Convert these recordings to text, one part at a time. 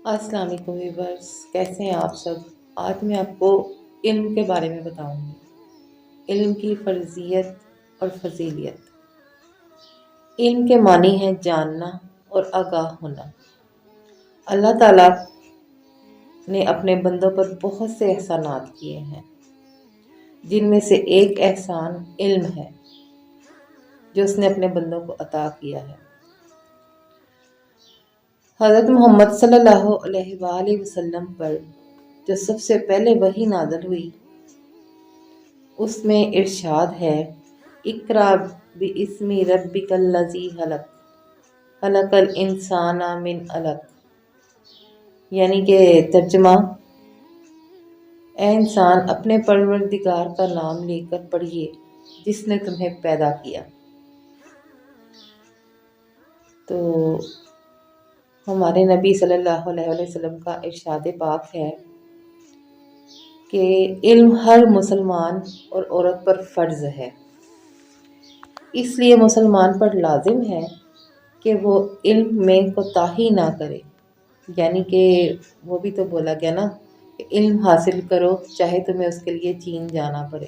السلام علیکم ویورس، کیسے ہیں آپ سب؟ آج میں آپ کو علم کے بارے میں بتاؤں گی، علم کی فرضیت اور فضیلیت۔ علم کے معنی ہے جاننا اور آگاہ ہونا۔ اللہ تعالیٰ نے اپنے بندوں پر بہت سے احسانات کیے ہیں، جن میں سے ایک احسان علم ہے جو اس نے اپنے بندوں کو عطا کیا ہے۔ حضرت محمد صلی اللہ علیہ وآلہ وسلم پر جو سب سے پہلے وحی نازل ہوئی، اس میں ارشاد ہے، اقرأ باسم ربک الذی خلق، خلق الانسان من علق، یعنی کہ ترجمہ، اے انسان اپنے پروردگار کا نام لے کر پڑھیے جس نے تمہیں پیدا کیا۔ تو ہمارے نبی صلی اللہ علیہ وسلم کا ارشاد پاک ہے کہ علم ہر مسلمان اور عورت پر فرض ہے، اس لیے مسلمان پر لازم ہے کہ وہ علم میں کوتاہی نہ کرے۔ یعنی کہ وہ بھی تو بولا گیا نا کہ علم حاصل کرو چاہے تمہیں اس کے لیے چین جانا پڑے۔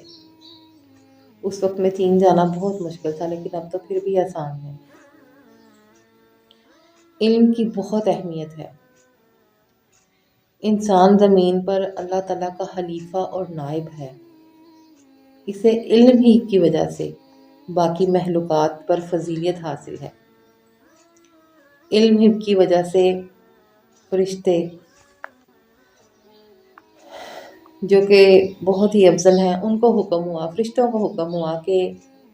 اس وقت میں چین جانا بہت مشکل تھا، لیکن اب تو پھر بھی آسان ہے۔ علم کی بہت اہمیت ہے۔ انسان زمین پر اللہ تعالیٰ کا خلیفہ اور نائب ہے۔ اسے علم ہی کی وجہ سے باقی مخلوقات پر فضیلیت حاصل ہے۔ علم ہی کی وجہ سے فرشتے جو کہ بہت ہی افضل ہیں، ان کو حکم ہوا، فرشتوں کو حکم ہوا کہ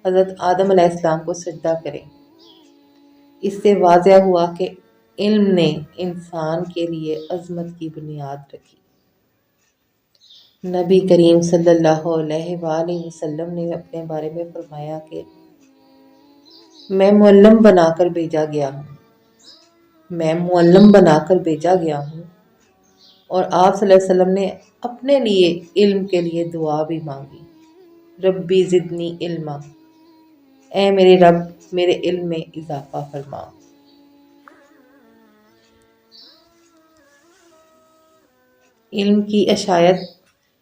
حضرت آدم علیہ السلام کو سجدہ کریں۔ اس سے واضح ہوا کہ علم نے انسان کے لیے عظمت کی بنیاد رکھی۔ نبی کریم صلی اللہ علیہ وآلہ وسلم نے اپنے بارے میں فرمایا کہ میں معلم بنا کر بھیجا گیا ہوں، میں معلم بنا کر بھیجا گیا ہوں۔ اور آپ صلی اللہ علیہ وسلم نے اپنے لیے علم کے لیے دعا بھی مانگی، ربی زدنی علما، اے میرے رب میرے علم میں اضافہ فرما۔ علم کی اشاعت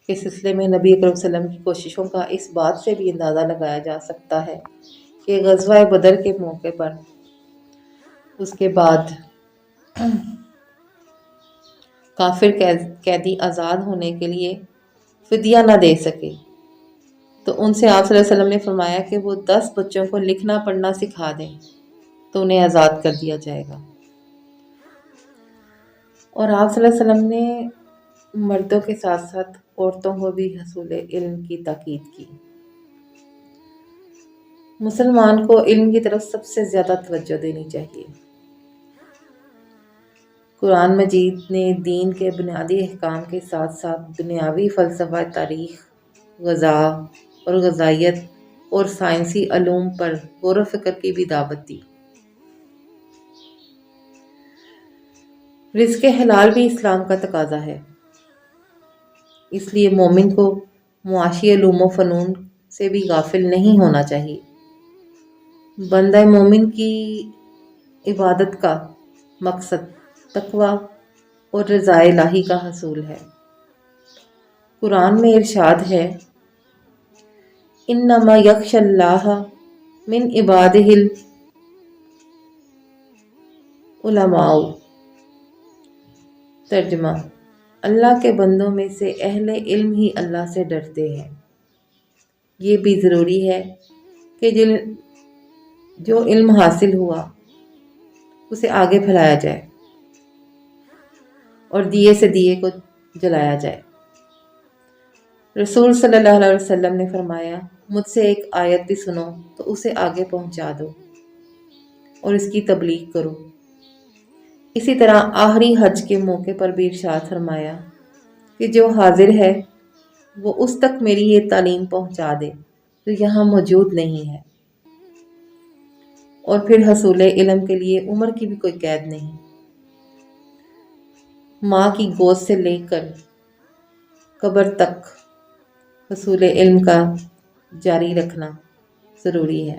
کے سلسلے میں نبی اکرم صلی اللہ علیہ وسلم کی کوششوں کا اس بات سے بھی اندازہ لگایا جا سکتا ہے کہ غزوہ بدر کے موقع پر اس کے بعد کافر قیدی آزاد ہونے کے لیے فدیہ نہ دے سکے، تو ان سے آپ صلی اللہ علیہ وسلم نے فرمایا کہ وہ 10 بچوں کو لکھنا پڑھنا سکھا دیں تو انہیں آزاد کر دیا جائے گا۔ اور آپ صلی اللہ علیہ وسلم نے مردوں کے ساتھ ساتھ عورتوں کو بھی حصول علم کی تاکید کی۔ مسلمان کو علم کی طرف سب سے زیادہ توجہ دینی چاہیے۔ قرآن مجید نے دین کے بنیادی احکام کے ساتھ ساتھ دنیاوی فلسفہ، تاریخ، غذا اور غذائیت اور سائنسی علوم پر غور و فکر کی بھی دعوت دی۔ رزق حلال بھی اسلام کا تقاضا ہے، اس لیے مومن کو معاشی علوم و فنون سے بھی غافل نہیں ہونا چاہیے۔ بندہ مومن کی عبادت کا مقصد تقوی اور رضا الہی کا حصول ہے۔ قرآن میں ارشاد ہے، انما یخشی اللہ من عبادہ العلماء، ترجمہ، اللہ کے بندوں میں سے اہل علم ہی اللہ سے ڈرتے ہیں۔ یہ بھی ضروری ہے کہ جو علم حاصل ہوا اسے آگے پھیلایا جائے اور دیے سے دیے کو جلایا جائے۔ رسول صلی اللہ علیہ وسلم نے فرمایا، مجھ سے ایک آیت بھی سنو تو اسے آگے پہنچا دو اور اس کی تبلیغ کرو۔ اسی طرح آخری حج کے موقع پر بھی ارشاد فرمایا کہ جو حاضر ہے وہ اس تک میری یہ تعلیم پہنچا دے جو یہاں موجود نہیں ہے۔ اور پھر حصول علم کے لیے عمر کی بھی کوئی قید نہیں۔ ماں کی گود سے لے کر قبر تک حصول علم کا جاری رکھنا ضروری ہے۔